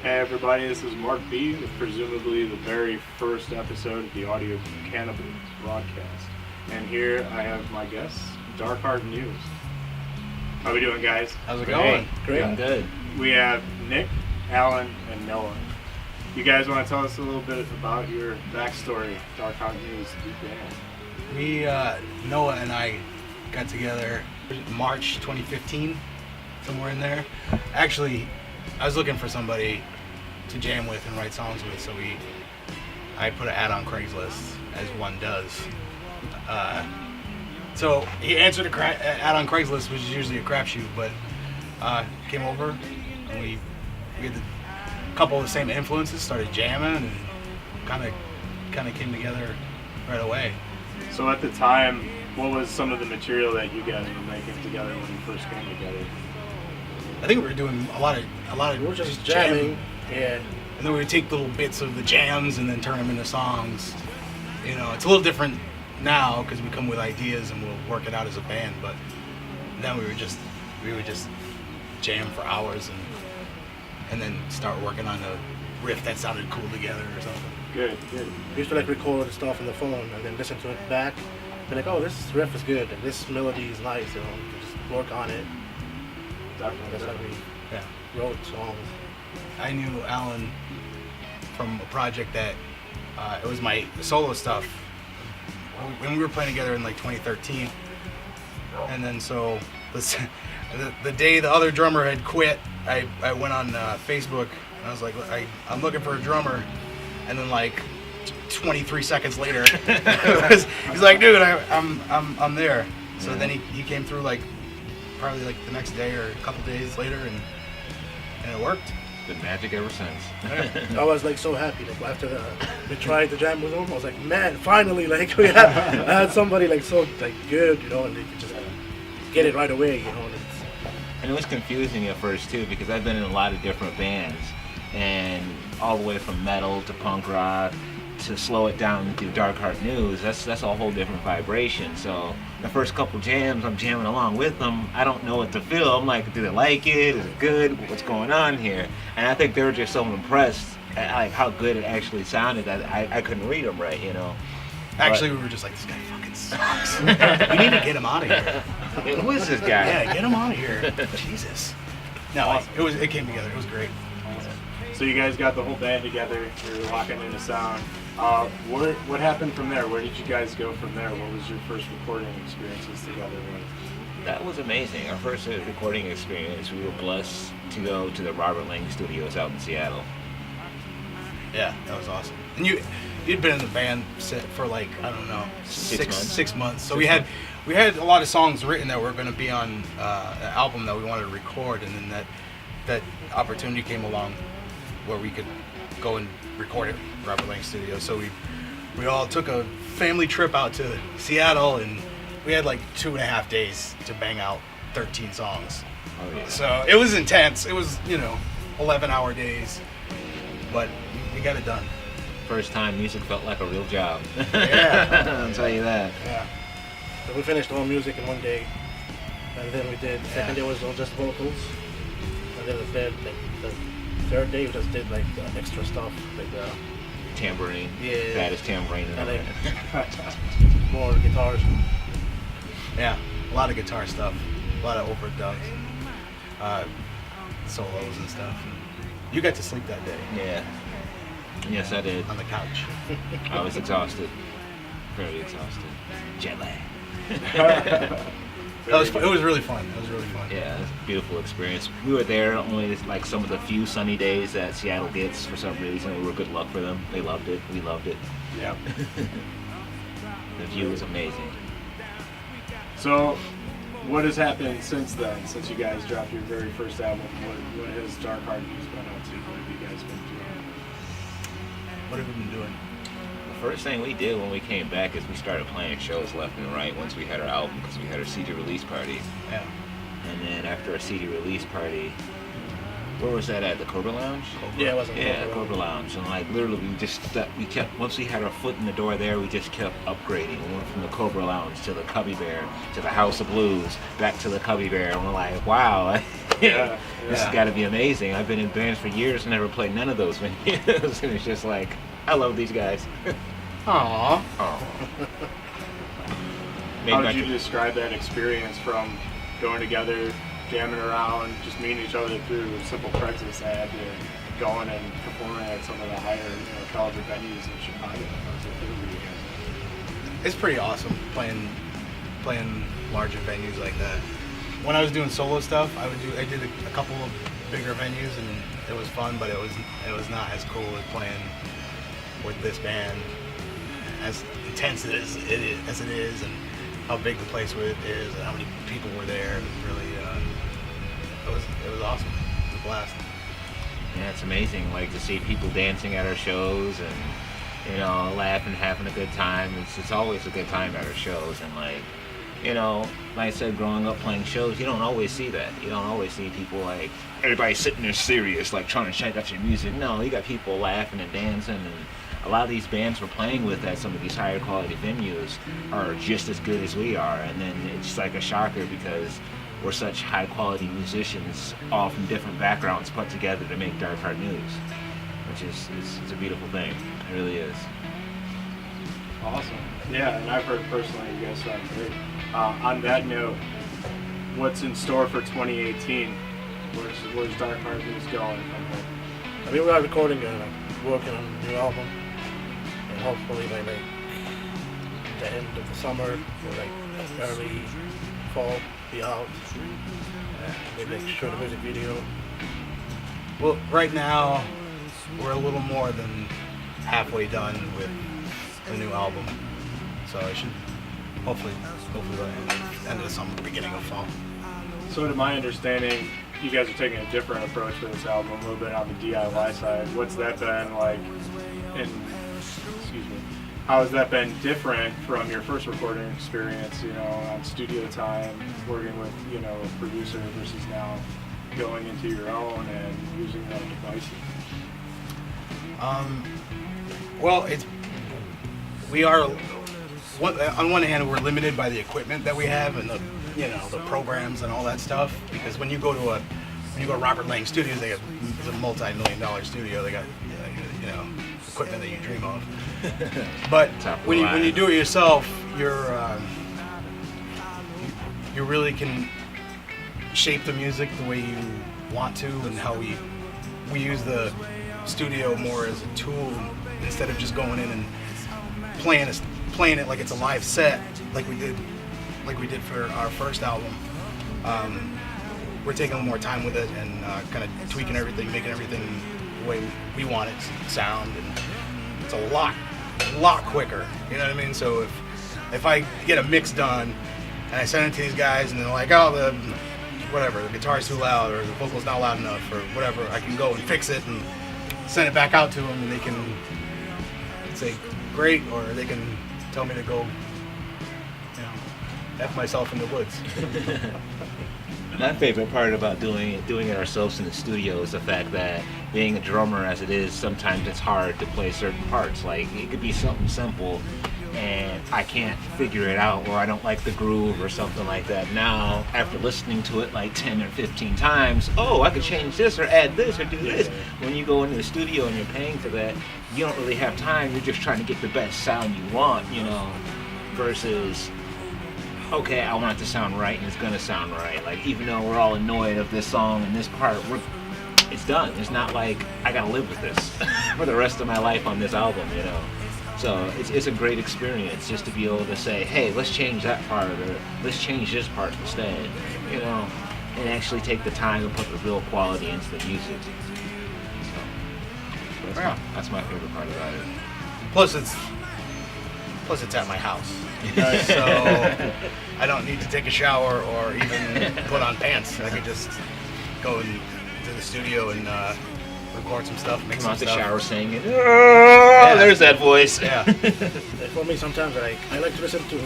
Hey everybody, this is Marc B, with presumably the very first episode of the audio Cannibal broadcast. And here I have my guests, Dark Heart News. How we doing, guys? How's it going? Great. Doing good. We have Nick, Alan, and Noah. You guys want to tell us a little bit about your backstory, Dark Heart News, the band? We, Noah and I got together March 2015, somewhere in there. Actually, I was looking for somebody to jam with and write songs with, so I put an ad on Craigslist, as one does. So he answered an ad on Craigslist, which is usually a crapshoot, but came over and we had a couple of the same influences, started jamming, and kind of came together right away. So at the time, what was some of the material that you guys were making together when you first came together? I think we were doing a lot of We were just jamming. Yeah. And then we would take little bits of the jams and then turn them into songs. You know, it's a little different now because we come with ideas and we'll work it out as a band. But then we would just jam for hours and then start working on a riff that sounded cool together or something. Good. We used to record stuff on the phone and then listen to it back. Be like, oh, this riff is good and this melody is nice. You know, just work on it. That's how we wrote songs. I knew Alan from a project that it was my solo stuff when we were playing together in like 2013, and then so the day the other drummer had quit, I went on Facebook and I was like, I'm looking for a drummer, and then like 23 seconds later he's like, dude, I'm there. So then he came through like probably like the next day or a couple days later, and it worked. Been magic ever since. I was like so happy. Like after we tried to jam with him, I was like, man, finally, like I had somebody like so like good, you know, and they could just get it right away, you know. And it was confusing at first too, because I've been in a lot of different bands, and all the way from metal to punk rock to slow it down to Dark Heart News. That's a whole different vibration. So the first couple jams, I'm jamming along with them. I don't know what to feel. I'm like, do they like it? Is it good? What's going on here? And I think they were just so impressed at like how good it actually sounded that I couldn't read them right, you know. Actually, we were just like, this guy fucking sucks. We need to get him out of here. Who is this guy? Yeah, get him out of here. Jesus. No, Awesome. it came together. It was great. So you guys got the whole band together, you were locking in a sound. What happened from there? Where did you guys go from there? What was your first recording experiences together? That was amazing. Our first recording experience, we were blessed to go to the Robert Lang Studios out in Seattle. Yeah, that was awesome. And you'd been in the band for like, I don't know, 6 months. So we had a lot of songs written that were going to be on an album that we wanted to record, and then that opportunity came along where we could go and record it at Robert Lang Studios. So we all took a family trip out to Seattle, and we had like 2.5 days to bang out 13 songs. Oh, yeah. So it was intense. It was, 11-hour days, but we got it done. First time music felt like a real job. Yeah. I'll tell you that. Yeah. So we finished all music in one day, and then we did. The second day was all just vocals, and then the third day we just did like extra stuff, like Tambourine. Yeah. Baddest tambourine in the and land. like more guitars. Yeah, a lot of guitar stuff, a lot of overdubs, solos and stuff. You got to sleep that day. Yeah. Yes, I did. On the couch. I was exhausted. Very exhausted. Jet lag. It was really fun. Yeah, it was a beautiful experience. We were there only like some of the few sunny days that Seattle gets for some reason. We were good luck for them. They loved it. We loved it. Yeah. The view was amazing. So, what has happened since then? Since you guys dropped your very first album, what has Dark Heart News been up to? What have you guys been doing? What have we been doing? The first thing we did when we came back is we started playing shows left and right once we had our album, because we had our CD release party. Yeah. And then after our CD release party, where was that at? The Cobra Lounge? Yeah, it wasn't. Yeah, Cobra Lounge. And like literally we kept, once we had our foot in the door there, we just kept upgrading. We went from the Cobra Lounge to the Cubby Bear, to the House of Blues, back to the Cubby Bear, and we're like, wow, Yeah, This has got to be amazing. I've been in bands for years and never played none of those venues. And it's just like, I love these guys. Aww. Oh. How would you describe that experience from going together, jamming around, just meeting each other through a simple Craigslist ad, to going and performing at some of the higher, caliber venues in Chicago? How does it feel for you guys? It's pretty awesome playing larger venues like that. When I was doing solo stuff, I did a couple of bigger venues, and it was fun, but it was not as cool as playing with this band, as intense as it is, and how big the place is, and how many people were there. It was really, it was awesome. It was a blast. Yeah, it's amazing, like, to see people dancing at our shows and, laughing, having a good time. It's always a good time at our shows, and like I said, growing up playing shows, you don't always see that. You don't always see people like, everybody sitting there serious, like trying to check out your music. No, you got people laughing and dancing, and a lot of these bands we're playing with at some of these higher quality venues are just as good as we are, and then it's like a shocker because we're such high quality musicians, all from different backgrounds put together to make Dark Heart News, which is it's a beautiful thing. It really is. Awesome. Yeah, and I've heard personally you guys sound great. On that note, what's in store for 2018? Where's Dark Heart News going from there? I mean, we are recording and working on a new album, and hopefully by like the end of the summer or like early fall, be out. Maybe like shoot a music video. Well, right now we're a little more than halfway done with the new album, so I should hopefully by the end of the summer, beginning of fall. So to my understanding, you guys are taking a different approach for this album, a little bit on the DIY side. What's that been like? How has that been different from your first recording experience? On studio time, working with a producer versus now going into your own and using your own devices. Well, we are on one hand we're limited by the equipment that we have and the programs and all that stuff, because when you go to Robert Lang Studios, it's a multi-million-dollar studio. They got equipment that you dream of. But when you do it yourself, you really can shape the music the way you want to, and how we use the studio more as a tool instead of just going in and playing it like it's a live set, like we did for our first album. We're taking more time with it and kind of tweaking everything, making everything the way we want it to sound, and it's a lot quicker. You know what I mean? So if I get a mix done and I send it to these guys and they're like, oh, the guitar's too loud or the vocal's not loud enough or whatever, I can go and fix it and send it back out to them, and they can say great, or they can tell me to go F myself in the woods. My favorite part about doing it ourselves in the studio is the fact that, being a drummer as it is, sometimes it's hard to play certain parts. Like, it could be something simple and I can't figure it out, or I don't like the groove or something like that. Now, after listening to it like 10 or 15 times, I could change this or add this or do this. When you go into the studio and you're paying for that, you don't really have time. You're just trying to get the best sound you want, versus, okay, I want it to sound right, and it's gonna sound right. Like, even though we're all annoyed of this song and this part, it's done. It's not like I gotta live with this for the rest of my life on this album, So it's a great experience just to be able to say, hey, let's change that part, or let's change this part instead, and actually take the time and put the real quality into the music. So that's my favorite part about it. Plus it's at my house, so I don't need to take a shower or even put on pants. I could just go into the studio and record some stuff, make Come out some the stuff. shower singing. There's that voice. Yeah. For me, sometimes I like to listen to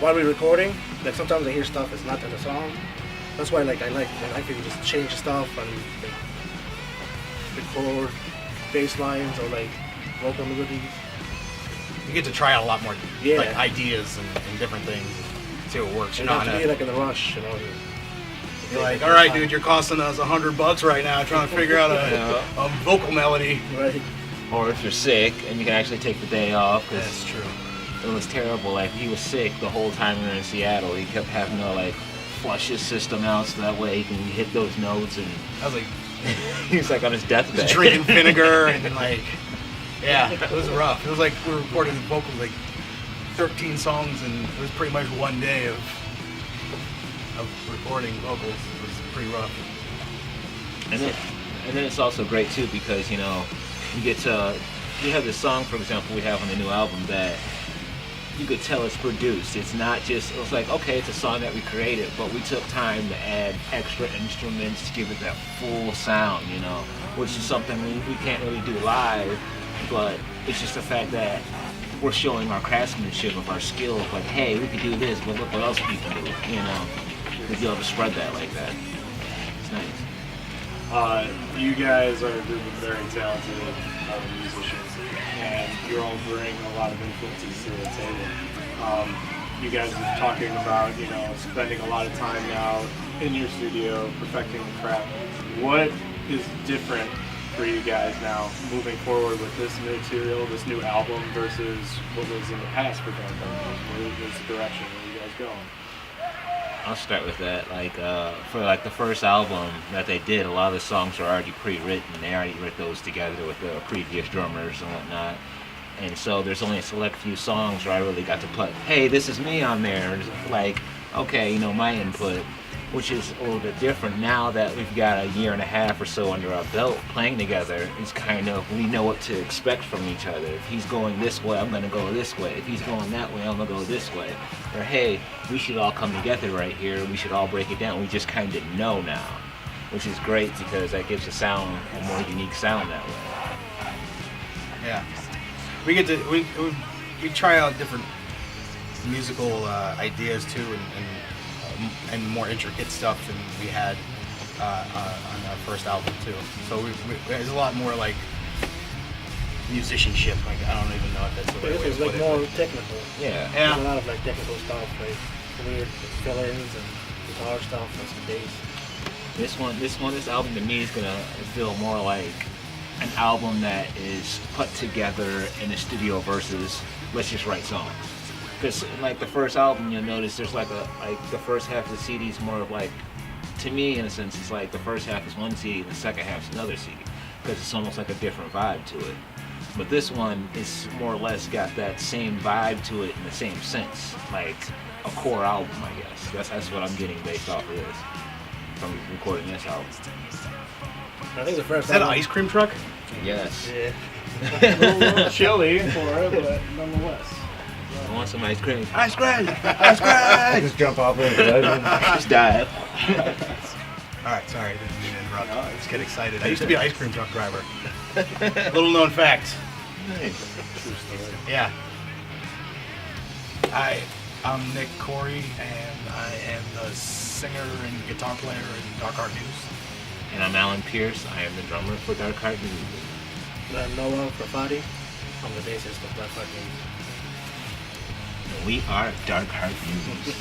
while we're recording. Like, sometimes I hear stuff that's not in the song. That's why I like to just change stuff and record bass lines or like vocal melodies. You get to try out a lot more Yeah. ideas and different things, and see what works. You don't have to be like in a rush, You're like, all right, dude, you're costing us $100 right now trying to figure out a vocal melody. Right. Or if you're sick and you can actually take the day off. 'Cause That's true. it was terrible. Like, he was sick the whole time we were in Seattle. He kept having to, like, flush his system out so that way he can hit those notes. And I was like, he was like on his deathbed. drinking vinegar and like, yeah, it was rough. It was like we were recording the vocals like 13 songs, and it was pretty much one day of recording vocals. It was pretty rough. And then it's also great too because, you know, you have this song, for example, we have on the new album that you could tell it's produced. It's not just, it was like, okay, it's a song that we created, but we took time to add extra instruments to give it that full sound, you know, which is something we can't really do live, but it's just the fact that we're showing our craftsmanship of our skill of like, hey, we can do this, but look what else we can do, you know, to be able to spread that like that. It's nice. You guys are a group of very talented musicians, and you all bring a lot of influences to the table. You guys are talking about, you know, spending a lot of time now in your studio perfecting the craft. What is different for you guys now moving forward with this new material, this new album, versus what was in the past for Dark Horse? What is the direction? Where are you guys going? I'll start with that. Like, for like the first album that they did, a lot of the songs were already pre-written. They already wrote those together with the previous drummers and whatnot. And so there's only a select few songs where I really got to put, hey, this is me on there. Like, okay, you know, my input, which is a little bit different now that we've got a year and a half or so under our belt playing together. It's kind of, we know what to expect from each other. If he's going this way, I'm going to go this way. If he's going that way, I'm going to go this way. Or, hey, we should all come together right here. We should all break it down. We just kind of know now, which is great because that gives a more unique sound that way. Yeah, we get to we try out different musical ideas too, and more intricate stuff than we had on our first album too. So there's a lot more like musicianship. Like, I don't even know if that's the right way It's to like put more it. technical. Yeah. There's a lot of like technical stuff, like weird fill-ins and guitar stuff and some bass. This album to me is gonna feel more like an album that is put together in a studio versus let's just write songs. Because like the first album, you'll notice there's like the first half of the CD is more of like, to me in a sense, it's like the first half is one CD, the second half is another CD, because it's almost like a different vibe to it. But this one is more or less got that same vibe to it in the same sense, like a core album, I guess. That's what I'm getting based off of this from recording this album. I think the first Is that an album- ice cream truck? Yes. Yeah. A little chilly for it, but nonetheless. I want some ice cream. Ice cream! Ice cream! Just jump off into it. Just dive. All right, sorry, I didn't mean to interrupt. I just get excited. I used to be an ice cream truck driver. Little known fact. Nice. True story. Yeah. I'm Nick Corey, and I am the singer and guitar player in Dark Art News. And I'm Alan Pierce. I am the drummer for Dark Heart News. I'm Noah Rafati. I'm the bassist of Black Heart News. And we are Dark Heart News.